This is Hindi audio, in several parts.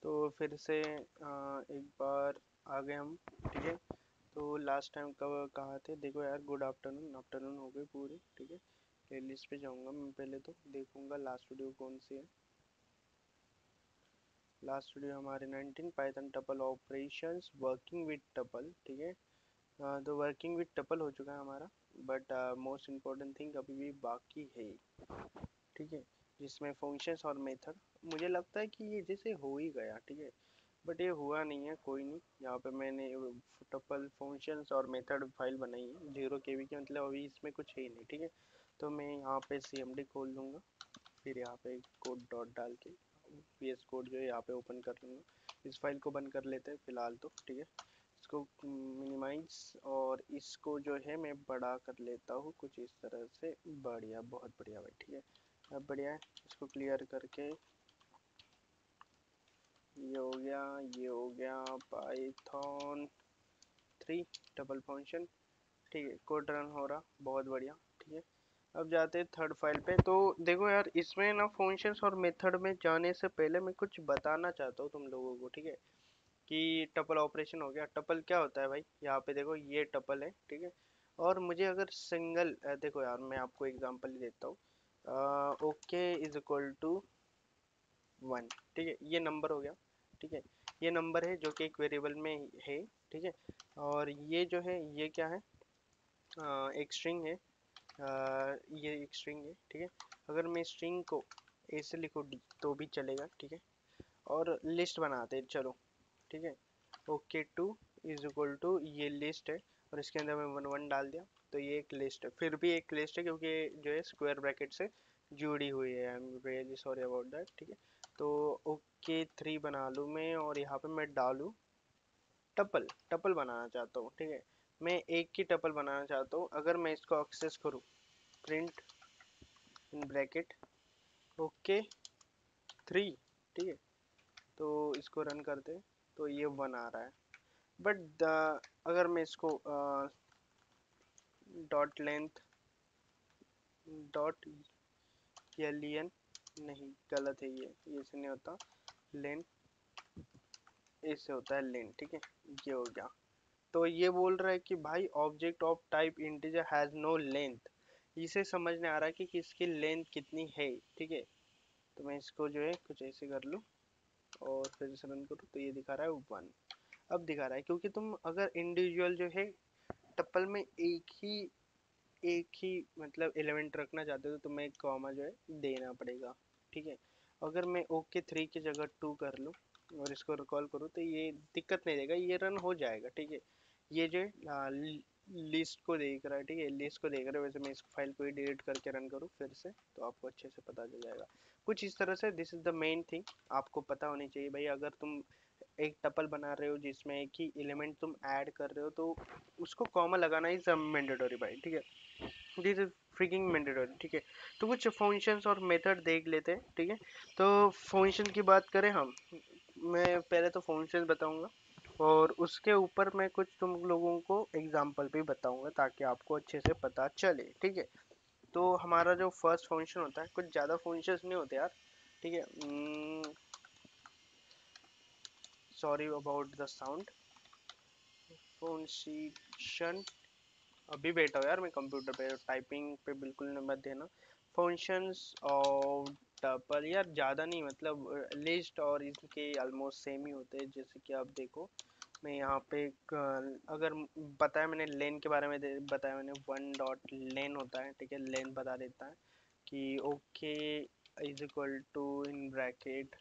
तो फिर से एक बार आ गए हम। ठीक है, तो लास्ट टाइम कब कहाँ थे, देखो यार, गुड आफ्टरनून, आफ्टरनून हो गई पूरी। ठीक है, प्लेलिस्ट पे जाऊंगा मैं, पहले तो देखूंगा लास्ट वीडियो कौन सी है। लास्ट वीडियो हमारे 19 Python tuple operations working with tuple. ठीक है, तो वर्किंग विद टपल हो चुका है हमारा, बट मोस्ट इम्पोर्टेंट थिंग अभी भी बाकी है। ठीक है, जिसमें फंक्शंस और मेथड, मुझे लगता है कि ये जैसे हो ही गया। ठीक है, बट ये हुआ नहीं है, कोई नहीं। यहाँ पे मैंने टपल फंक्शंस और मेथड फाइल बनाई है 0 KB की, मतलब अभी इसमें कुछ है ही नहीं। ठीक है, तो मैं यहाँ पे CMD खोल लूँगा, फिर यहाँ पे कोड डॉट डाल के VS कोड जो है यहाँ पे ओपन कर लूँगा। इस फाइल को बंद कर लेते हैं फिलहाल तो। ठीक है, इसको मिनिमाइज और इसको जो है मैं बड़ा कर लेता हूँ कुछ इस तरह से। बढ़िया, बहुत बढ़िया भाई। ठीक है, अब बढ़िया है, इसको क्लियर करके ये हो गया, ये हो गया पाइथन 3 डबल फंक्शन। ठीक है, कोड रन हो रहा, बहुत बढ़िया। ठीक है, अब जाते हैं थर्ड फाइल पे। तो देखो यार, इसमें ना फंक्शंस और मेथड में जाने से पहले मैं कुछ बताना चाहता हूँ तुम लोगों को। ठीक है, कि टपल ऑपरेशन हो गया। टपल क्या होता है भाई, यहाँ पे देखो ये टपल है। ठीक है, और मुझे अगर सिंगल देखो यार, मैं आपको एग्जांपल ही देता हूँ। Ok is equal to 1। ठीक है, ये नंबर हो गया। ठीक है, ये नंबर है जो कि एक वेरिएबल में है। ठीक है, और ये जो है ये क्या है, एक स्ट्रिंग है। ये एक स्ट्रिंग है। ठीक है, अगर मैं स्ट्रिंग को ऐसे लिखूँ डी तो भी चलेगा। ठीक है, और लिस्ट बनाते हैं चलो। ठीक है, ok two is equal to, ये लिस्ट है, और इसके अंदर मैं 1 1 डाल दिया, तो ये एक लिस्ट है। फिर भी एक लिस्ट है क्योंकि जो है स्क्वायर ब्रैकेट से जुड़ी हुई है। I am really sorry about that. ठीक है, तो ओके 3 बना लूँ मैं, और यहाँ पे मैं डालूँ टपल। टपल बनाना चाहता हूँ। ठीक है, मैं एक की टपल बनाना चाहता हूँ। अगर मैं इसको एक्सेस करूँ, प्रिंट इन ब्रैकेट ओके 3। ठीक है, तो इसको रन करते हैं, तो ये 1 आ रहा है। बट अगर मैं इसको डॉट लेंथ डॉट एन, नहीं गलत है, ये ऐसे नहीं होता, लेन ऐसे होता है, लेन। ठीक है, ये हो गया। तो ये बोल रहा है कि भाई object of type integer has no length. इसे समझ में आ रहा है कि इसकी लेंथ कितनी है। ठीक है, तो मैं इसको जो है कुछ ऐसे कर लूँ, और फिर से रन करूँ, तो ये दिखा रहा है 1। अब दिखा रहा है क्योंकि तुम अगर इंडिविजुअल जो है टप्पल में एक ही मतलब एलिमेंट रखना चाहते हो, तो तुम्हें एक कॉमा जो है देना पड़ेगा। ठीक है, अगर मैं ओके 3 की जगह 2 कर लूँ और इसको रिकॉल करूँ, तो ये दिक्कत नहीं देगा, ये रन हो जाएगा। ठीक है, ये जो है लिस्ट को देख रहा है। ठीक है, लिस्ट को देख रहा है। वैसे मैं इस फाइल को ही डिलीट करके रन करूँ फिर से, तो आपको अच्छे से पता चल जाएगा कुछ इस तरह से। This is the main thing आपको पता होनी चाहिए भाई। अगर तुम एक टपल बना रहे हो जिसमें एक ही एलिमेंट तुम ऐड कर रहे हो, तो उसको कॉमा लगाना इज मैंडेटरी भाई। ठीक है, दिस इज फ्रीकिंग मैंडेटरी। ठीक है, तो कुछ फंक्शंस और मेथड देख लेते हैं। ठीक है, तो फंक्शन की बात करें हम, मैं पहले तो फंक्शन बताऊंगा, और उसके ऊपर मैं कुछ तुम लोगों को एग्जांपल भी बताऊंगा ताकि आपको अच्छे से पता चले। ठीक है, तो हमारा जो फर्स्ट फंक्शन होता है, कुछ ज़्यादा फंक्शंस नहीं होते यार। ठीक है, sorry about the sound. Function, अभी बैठा हो यार मैं कंप्यूटर पे, टाइपिंग पे बिल्कुल मत देना। फंक्शंस और टपल यार ज़्यादा नहीं, मतलब लिस्ट और इसके ऑलमोस्ट सेम ही होते हैं। जैसे कि आप देखो, मैं यहाँ पे अगर बताया मैंने लेन के बारे में बताया मैंने, 1 डॉट लेन होता है। ठीक है, लेन बता देता है कि ok is equal to in bracket,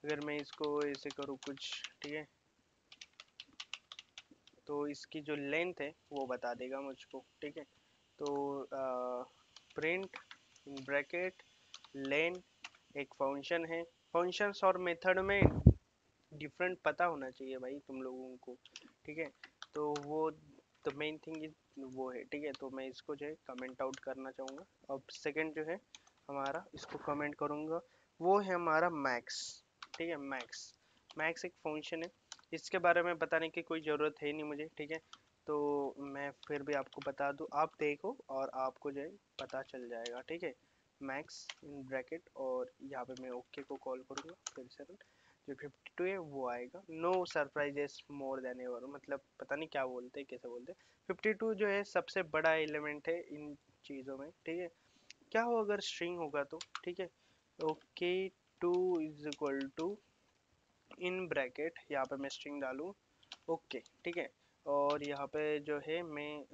अगर मैं इसको ऐसे करूँ कुछ। ठीक है, तो इसकी जो लेंथ है वो बता देगा मुझको। ठीक है, तो प्रिंट ब्रैकेट लेन एक फंक्शन है। फंक्शंस और मेथड में डिफरेंट पता होना चाहिए भाई तुम लोगों को। ठीक है, तो वो द मेन थिंग इज वो है। ठीक है, तो मैं इसको जो है कमेंट आउट करना चाहूँगा। अब सेकंड जो है हमारा, इसको कमेंट करूँगा, वो है हमारा मैक्स। ठीक है, मैक्स, मैक्स एक फंक्शन है, इसके बारे में बताने की कोई ज़रूरत है नहीं मुझे। ठीक है, तो मैं फिर भी आपको बता दूँ, आप देखो और आपको जो है पता चल जाएगा। ठीक है, मैक्स इन ब्रैकेट, और यहाँ पे मैं ओके को कॉल करूँगा फिर से। जो 52 है वो आएगा। No surprises more than ever, मतलब पता नहीं क्या बोलते हैं, कैसे बोलते हैं। 52 जो है सबसे बड़ा एलिमेंट है इन चीज़ों में, ठीक है। क्या हो अगर स्ट्रिंग होगा तो, ठीक है। Ok, 2 is equal to, in bracket यहाँ पे मैं स्ट्रिंग डालूँ, ओके, ठीक है। और यहाँ पे जो है मैं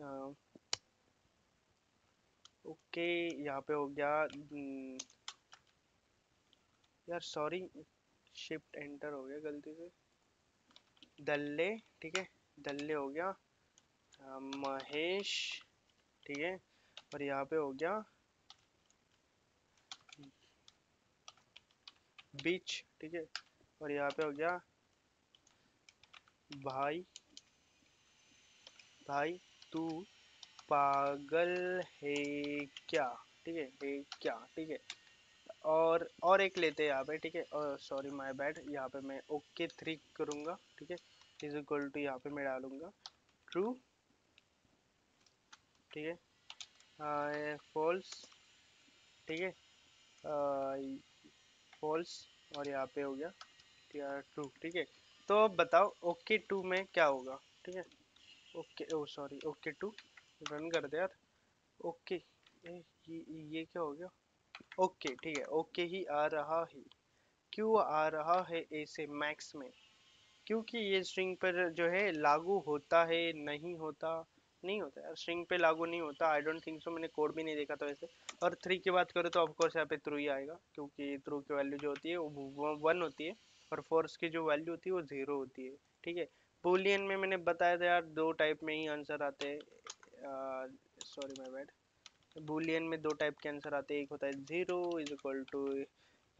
ओके यहाँ पे हो गया यार सॉरी, शिफ्ट एंटर हो गया गलती से, दल्ले, ठीक है। दल्ले हो गया, महेश, ठीक है। और यहाँ पे हो गया बीच, ठीक है। और यहाँ पे हो गया भाई, भाई तू पागल है क्या, ठीक है, है क्या, ठीक है। और एक लेते हैं यहाँ पे, ठीक है। और सॉरी माय बैड, यहाँ पे मैं ओके 3 करूँगा, ठीक है। इज इक्वल टू यहाँ पे मैं डालूंगा ट्रू, ठीक है। फॉल्स, ठीक है, फॉल्स। और यहाँ पे हो गया ट्रू, ठीक है। तो अब बताओ ओके 2 में क्या होगा, ठीक है। ओके, ओ सॉरी, ओके 2 रन कर दे यार। ओके, ये क्या हो गया, ओके, ठीक है। ओके ही आ रहा है, क्यों आ रहा है ऐसे मैक्स में, क्योंकि ये स्ट्रिंग पर जो है लागू होता है, नहीं होता, नहीं होता यार, स्ट्रिंग पे लागू नहीं होता। आई डोंट थिंक सो, मैंने कोड भी नहीं देखा था वैसे। और 3 की बात करें तो ऑफकोर्स यहाँ पे ट्रू ही आएगा, क्योंकि ट्रू की वैल्यू जो होती है वो 1 होती है, और फोर्स की जो वैल्यू होती है वो 0 होती है, ठीक है। बुलियन में मैंने बताया था यार, 2 टाइप में ही आंसर आते हैं, सॉरी माय बैड। बुलियन में 2 टाइप के आंसर आते हैं, एक होता है 0 is equal to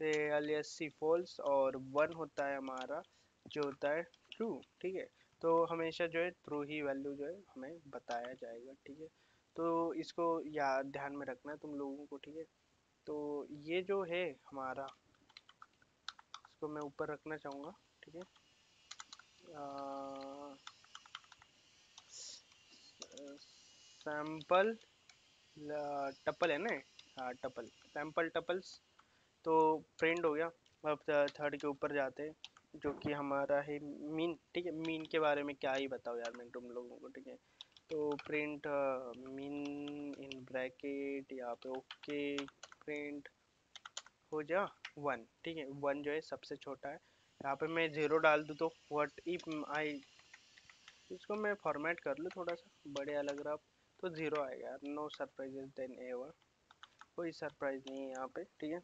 alias C false, और 1 होता है हमारा जो होता है ट्रू, ठीक है। तो हमेशा जो है ट्रू ही वैल्यू जो है हमें बताया जाएगा, ठीक है। तो इसको याद ध्यान में रखना है तुम लोगों को, ठीक है। तो ये जो है हमारा, इसको मैं ऊपर रखना चाहूँगा, ठीक है। सैम्पल टपल है ना, हाँ टपल, सैम्पल टपल्स। तो फ्रेंड हो गया। अब थर्ड के ऊपर जाते हैं, जो कि हमारा है मीन, ठीक है। मीन के बारे में क्या ही बताओ यार मैं तुम लोगों को, ठीक है। तो प्रिंट मीन इन ब्रैकेट, यहाँ पे ओके प्रिंट हो जा 1, ठीक है। 1 जो है सबसे छोटा है। यहाँ पे मैं 0 डाल दूँ तो व्हाट इफ आई, इसको मैं फॉर्मेट कर लूँ थोड़ा सा बढ़िया लग रहा, तो 0 आएगा यार। नो सरप्राइजेस देन एवर, कोई सरप्राइज नहीं है यहाँ पे, ठीक है।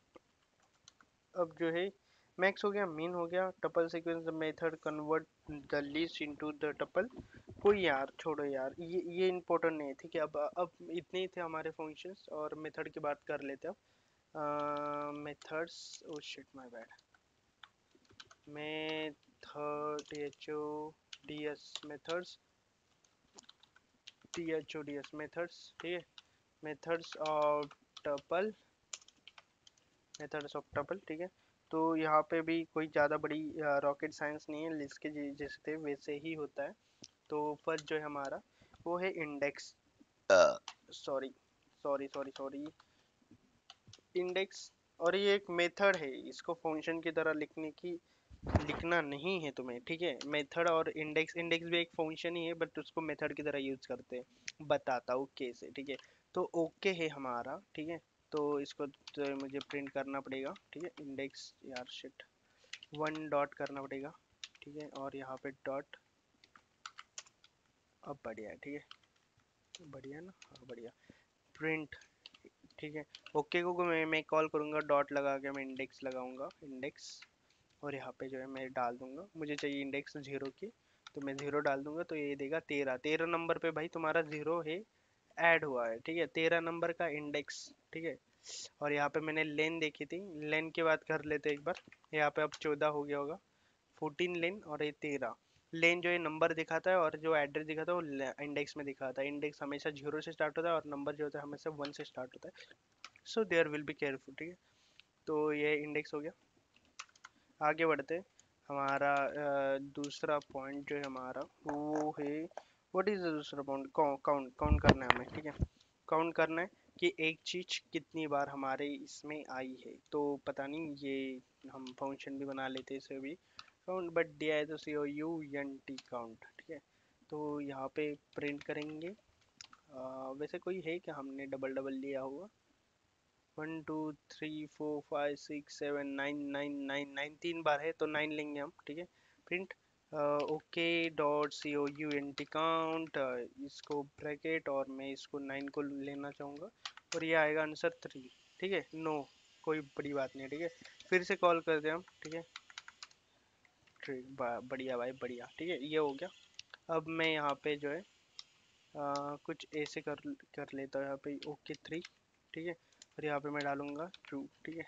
अब जो है मैक्स हो गया, मीन हो गया, tuple sequence method convert the list into the tuple. कोई यार छोड़ो यार, ये इंपॉर्टेंट नहीं है, ठीक है। अब इतने ही थे हमारे फंक्शंस, और मेथड की बात कर लेते हैं अब। Methods, oh shit my bad, method THODS methods, THODS methods, ठीक है। Methods of tuple, methods of tuple, ठीक है। तो यहाँ पे भी कोई ज़्यादा बड़ी रॉकेट साइंस नहीं है, लिस्ट के जैसे थे वैसे ही होता है। तो फर्स्ट जो है हमारा वो है index, sorry sorry sorry sorry, index. और ये एक मेथड है, इसको फंक्शन की तरह लिखना नहीं है तुम्हें, ठीक है। मेथड और इंडेक्स, इंडेक्स भी एक फंक्शन ही है, बट उसको मेथड की तरह यूज करते हैं। बताता हूँ कैसे, ठीक है। तो ओके है हमारा, ठीक है। तो इसको तो मुझे प्रिंट करना पड़ेगा, ठीक है। इंडेक्स यार शिट, 1 डॉट करना पड़ेगा, ठीक है। और यहाँ पे डॉट, अब बढ़िया है, ठीक है, बढ़िया ना, हाँ बढ़िया। प्रिंट, ठीक है। ओके को मैं कॉल करूँगा, डॉट लगा के मैं इंडेक्स लगाऊंगा, इंडेक्स। और यहाँ पे जो है मैं डाल दूंगा, मुझे चाहिए इंडेक्स 0 की, तो मैं 0 डाल दूंगा, तो ये देगा 13, 13 नंबर पे भाई तुम्हारा 0 है, ऐड हुआ है, ठीक है। 13 नंबर का इंडेक्स, ठीक है। और यहाँ पे मैंने लेन देखी थी, लेन की बात कर लेते एक बार। यहाँ पे अब 14 हो गया होगा, 14 लेन, और ये 13 लेन जो है नंबर दिखाता है, और जो एड्रेस दिखाता है वो इंडेक्स में दिखाता है। इंडेक्स हमेशा 0 से स्टार्ट होता है, और नंबर जो होता है हमेशा 1 से स्टार्ट होता है। So there will be careful, ठीक है। तो ये इंडेक्स हो गया। आगे बढ़ते, हमारा दूसरा पॉइंट जो है हमारा वो है, व्हाट इज द दूसरा पॉइंट, काउंट, काउंट करना है हमें, ठीक है। काउंट करना है कि एक चीज कितनी बार हमारे इसमें आई है। तो पता नहीं, ये हम फंक्शन भी बना लेते इसे भी काउंट, बट दिया है तो COUNT काउंट, ठीक है। तो यहाँ पे प्रिंट करेंगे। वैसे कोई है क्या हमने डबल डबल लिया हुआ? 1 2 3 4 5 6 7 9 9 9 9 तीन बार है तो 9 लेंगे हम, ठीक है। Print okay dot COUNT count, इसको ब्रैकेट और मैं इसको 9 को लेना चाहूँगा और ये आएगा आंसर 3, ठीक है। नो, कोई बड़ी बात नहीं है, ठीक है। फिर से कॉल कर दे हम, ठीक है। ठीक, बढ़िया भाई बढ़िया, ठीक है, ये हो गया। अब मैं यहाँ पे जो है कुछ ऐसे कर लेता हूँ यहाँ पे ओके 3, ठीक है। और यहाँ पे मैं डालूंगा ट्रू, ठीक है।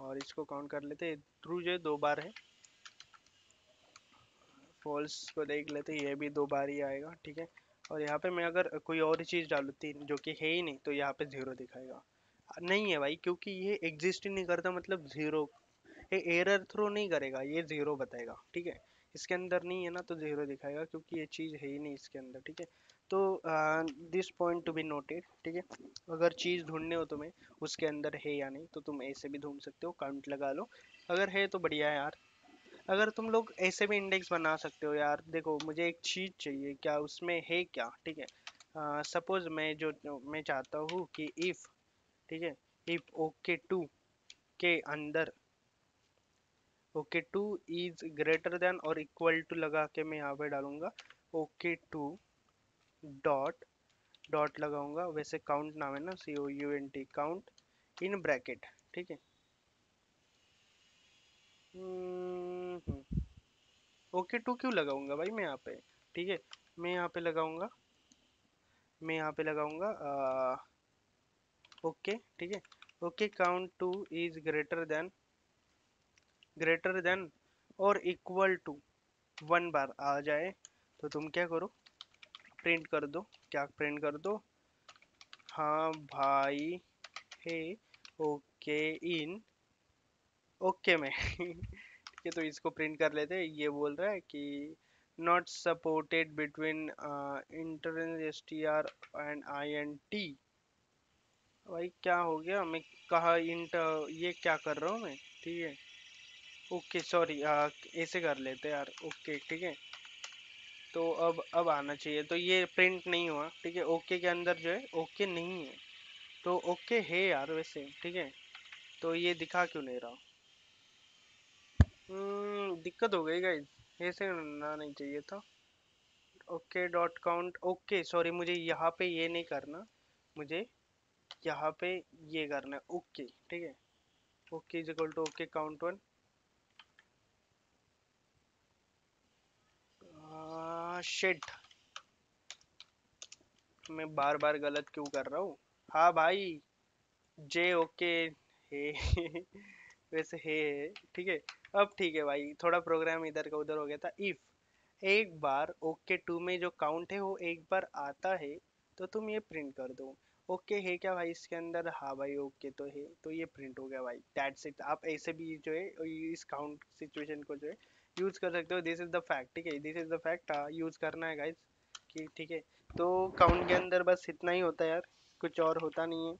और इसको काउंट कर लेते हैं, ट्रू जो है 2 बार है। फॉल्स को देख लेते हैं, ये भी 2 बार ही आएगा, ठीक है। और यहाँ पे मैं अगर कोई और चीज़ डालूँ 3 जो कि है ही नहीं, तो यहाँ पे 0 दिखाएगा। नहीं है भाई, क्योंकि ये एग्जिस्ट ही नहीं करता, मतलब 0, ये एरर थ्रो नहीं करेगा, ये 0 बताएगा, ठीक है। इसके अंदर नहीं है ना तो 0 दिखाएगा, क्योंकि ये चीज़ है ही नहीं इसके अंदर, ठीक है। तो this point to be noted, ठीक है। अगर चीज़ ढूंढने हो तुम्हें उसके अंदर है या नहीं, तो तुम ऐसे भी ढूंढ सकते हो, काउंट लगा लो। अगर है तो बढ़िया है यार। अगर तुम लोग ऐसे भी इंडेक्स बना सकते हो यार। देखो, मुझे एक चीज़ चाहिए, क्या उसमें है क्या, ठीक है। सपोज मैं चाहता हूँ कि इफ़, ठीक है, इफ़ ओके टू के अंदर okay two is greater than और इक्वल टू लगा के मैं यहाँ पे डालूंगा ओके टू डॉट डॉट लगाऊंगा। वैसे काउंट नाम है ना, COUNT काउंट इन ब्रैकेट, ठीक है। ओके टू क्यों लगाऊंगा भाई मैं यहाँ पे, ठीक है। मैं यहाँ पे लगाऊंगा मैं यहाँ पे लगाऊंगा ओके, ठीक है। Okay count two is greater than और इक्वल टू 1 बार आ जाए तो तुम क्या करो, प्रिंट कर दो। क्या प्रिंट कर दो? हाँ भाई, है ओके इन ओके में ठीक है। तो इसको प्रिंट कर लेते हैं। ये बोल रहा है कि not supported between inter STR and INT। भाई क्या हो गया, मैं कहा इंट, ये क्या कर रहा हूँ मैं, ठीक है। ओके सॉरी, ऐसे कर लेते हैं यार, ओके, ठीक है। तो अब आना चाहिए, तो ये प्रिंट नहीं हुआ, ठीक है। ओके के अंदर जो है ओके नहीं है, तो ओके है यार वैसे, ठीक है। तो ये दिखा क्यों नहीं रहा? दिक्कत हो गई गाइस, ऐसे ना नहीं चाहिए था। Okay dot count, okay sorry, मुझे यहाँ पे ये नहीं करना, मुझे यहाँ पे ये करना है, ओके, ठीक है। Ok is equal to ok count 1। Shit, मैं बार बार गलत क्यों कर रहा हूँ? हाँ भाई, जे ओके है वैसे है, ठीक है। अब ठीक है भाई, थोड़ा प्रोग्राम इधर का उधर हो गया था। इफ एक बार ओके टू में जो काउंट है वो एक बार आता है तो तुम ये प्रिंट कर दो। ओके है क्या भाई इसके अंदर? हाँ भाई ओके तो है, तो ये प्रिंट हो गया भाई, दैट्स इट। आप ऐसे भी जो है इस काउंट सिचुएशन को जो है यूज कर सकते हो। दिस इज द फैक्ट, ठीक है, this is the fact, use करना है गाइस, कि ठीक है। तो काउंट के अंदर बस इतना ही होता है यार, कुछ और होता नहीं है,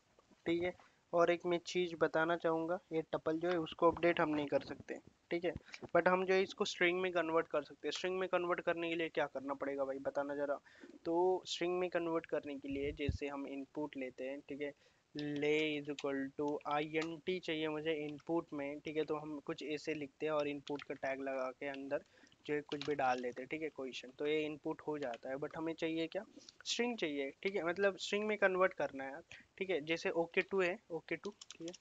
ठीक है। और एक मैं चीज़ बताना चाहूँगा, ये टपल जो है उसको अपडेट हम नहीं कर सकते, ठीक है। बट हम जो है इसको स्ट्रिंग में कन्वर्ट कर सकते हैं। स्ट्रिंग में कन्वर्ट करने के लिए क्या करना पड़ेगा भाई, बताना ज़रा। तो स्ट्रिंग में कन्वर्ट करने के लिए जैसे हम इनपुट लेते हैं, ठीक है, ले इज इक्वल टू INT चाहिए मुझे इनपुट में, ठीक है। तो हम कुछ ऐसे लिखते हैं और इनपुट का टैग लगा के अंदर जो है कुछ भी डाल देते हैं, ठीक है, क्वेश्चन, तो ये इनपुट हो जाता है। बट हमें चाहिए क्या, स्ट्रिंग चाहिए, ठीक है, मतलब स्ट्रिंग में कन्वर्ट करना है, ठीक है। जैसे ओके टू है, ओके टू, ठीक है।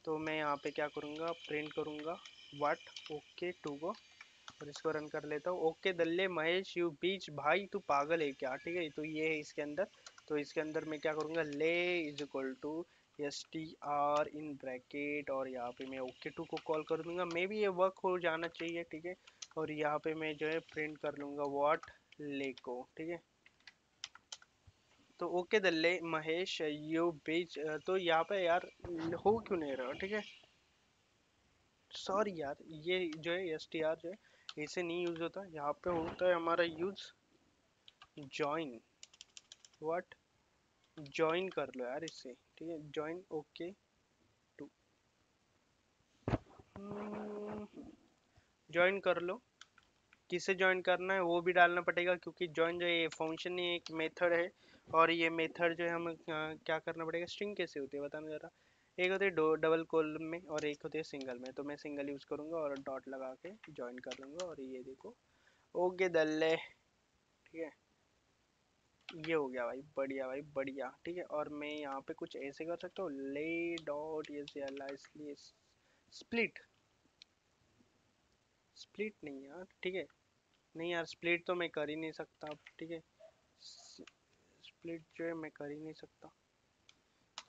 तो मैं यहाँ पे क्या करूँगा, प्रिंट करूँगा व्हाट ओके टू को, और इसको रन कर लेता हूँ। ओके दल्ले महेश यू बीच, भाई तू पागल है क्या, ठीक है। तो ये है इसके अंदर। तो इसके अंदर मैं क्या करूँगा, ले is equal to STR in bracket, और यहाँ पे मैं ओके टू को कॉल कर दूंगा। मे भी ये वर्क हो जाना चाहिए, ठीक है। और यहाँ पे मैं जो है प्रिंट कर लूँगा व्हाट ले को, ठीक है। तो ओके दल्ले महेश यू बीच, तो यहाँ पे यार हो क्यों नहीं रहा, ठीक है। सॉरी यार, ये जो है STR जो है ऐसे नहीं यूज होता, यहाँ पे होता है हमारा यूज ज्वाइन। व्हाट, ज्वाइन कर लो यार इससे, ठीक है, ज्वाइन ओके टू, ज्वाइन कर लो। किसे ज्वाइन करना है वो भी डालना पड़ेगा, क्योंकि ज्वाइन जो है ये फंक्शन ही एक मेथड है, और ये मेथड जो है हम क्या करना पड़ेगा। स्ट्रिंग कैसे होती है बताना जरा। एक होती है डबल कॉलम में और एक होती है सिंगल में, तो मैं सिंगल यूज करूंगा और डॉट लगा के ज्वाइन कर लूंगा, और ये देखो ओके दल्ले, ठीक है। ये हो गया भाई, बढ़िया भाई बढ़िया, ठीक है। और मैं यहाँ पे कुछ ऐसे कर सकता हूँ, ले डॉट ये इसलिए स्प्लिट, स्प्लिट नहीं यार, ठीक है। नहीं यार, स्प्लिट तो मैं कर ही नहीं सकता अब, ठीक है। स्प्लिट जो है मैं कर ही नहीं सकता।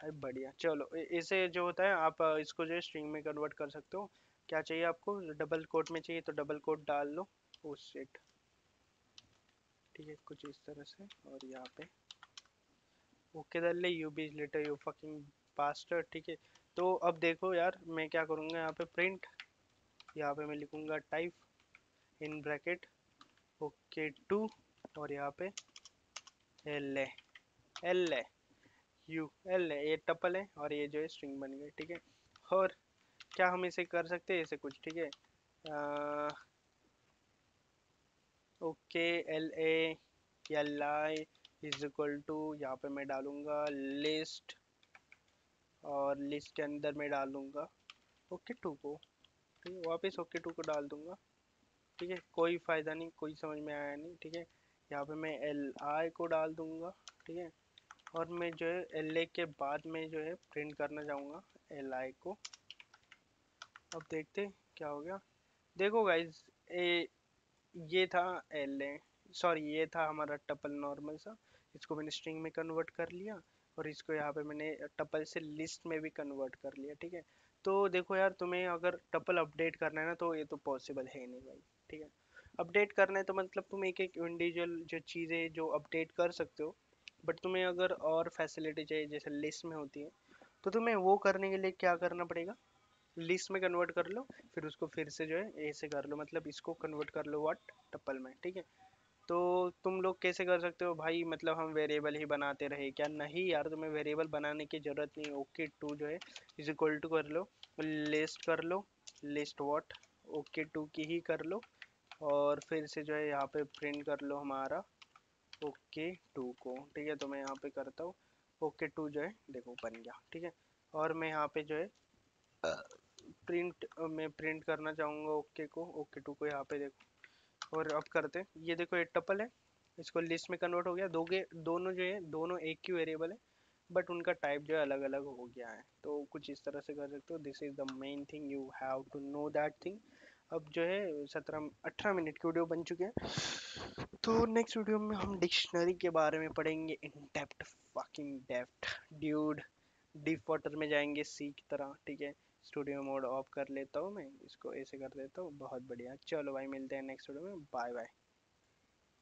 अरे बढ़िया, चलो इसे जो होता है आप इसको जो है स्ट्रिंग में कन्वर्ट कर सकते हो। क्या चाहिए आपको, डबल कोट में चाहिए तो डबल कोट डाल लो। ओ शिट, ठीक है, कुछ इस तरह से। और यहाँ पे ओके डाल ले, you be later you fucking bastard, ठीक है। तो अब देखो यार, मैं क्या करूँगा, यहाँ पे प्रिंट, यहाँ पे मैं लिखूंगा type in bracket ok two, और यहाँ पे L A, L A U L है, ये टपल है और ये जो है स्ट्रिंग बन गई, ठीक है। और क्या हम इसे कर सकते हैं ऐसे कुछ, ठीक है। Ok L A L I is equal to, यहाँ पे मैं डालूंगा लिस्ट, और लिस्ट के अंदर मैं डालूंगा ओके टू को, ठीक है। वापस ओके टू को डाल दूंगा, ठीक है। कोई फ़ायदा नहीं, कोई समझ में आया नहीं, ठीक है। यहाँ पे मैं एल आई को डाल दूंगा, ठीक है। और मैं जो है एल ए के बाद में जो है प्रिंट करना चाहूँगा एल आई को। अब देखते क्या हो गया। देखो गाइज, ये था एल ए, सॉरी ये था हमारा टपल नॉर्मल सा। इसको मैंने स्ट्रिंग में कन्वर्ट कर लिया, और इसको यहाँ पे मैंने टपल से लिस्ट में भी कन्वर्ट कर लिया, ठीक है। तो देखो यार, तुम्हें अगर टपल अपडेट करना है ना, तो ये तो पॉसिबल है नहीं भाई, ठीक है। अपडेट करना है तो मतलब तुम एक एक इंडिविजुअल जो चीज़ें जो अपडेट कर सकते हो, बट तुम्हें अगर और फैसिलिटी चाहिए जैसे लिस्ट में होती है, तो तुम्हें वो करने के लिए क्या करना पड़ेगा, लिस्ट में कन्वर्ट कर लो, फिर उसको फिर से जो है ऐसे कर लो, मतलब इसको कन्वर्ट कर लो व्हाट, टपल में, ठीक है। तो तुम लोग कैसे कर सकते हो भाई, मतलब हम वेरिएबल ही बनाते रहे क्या, नहीं यार, तुम्हें वेरिएबल बनाने की जरूरत नहीं। ओके टू जो है इज इक्वल टू कर लो, लिस्ट कर लो, लिस्ट व्हाट, ओके टू की ही कर लो, और फिर से जो है यहाँ पे प्रिंट कर लो हमारा ओके टू को, ठीक है। तो मैं यहाँ पे करता हूँ ओके टू जो है देखो बन गया, ठीक है। और मैं यहाँ पे जो है प्रिंट, मैं प्रिंट करना चाहूँगा ओके को, ओके टू को, यहाँ पे देखो। और अब करते हैं, ये देखो ये टपल है, इसको लिस्ट में कन्वर्ट हो गया, दोनों जो है दोनों एक ही वेरिएबल है, बट उनका टाइप जो है अलग अलग हो गया है। तो कुछ इस तरह से कर सकते हो, this is the main thing, you have to know that thing. अब जो है 17-18 मिनट की वीडियो बन चुके हैं, तो नेक्स्ट वीडियो में हम डिक्शनरी के बारे में पढ़ेंगे in depth, fucking depth dude. Deep water में जाएंगे सी की तरह, ठीक है। स्टूडियो मोड ऑफ कर लेता हूँ मैं, इसको ऐसे कर देता हूँ, बहुत बढ़िया। चलो भाई, मिलते हैं नेक्स्ट वीडियो में, बाय बाय।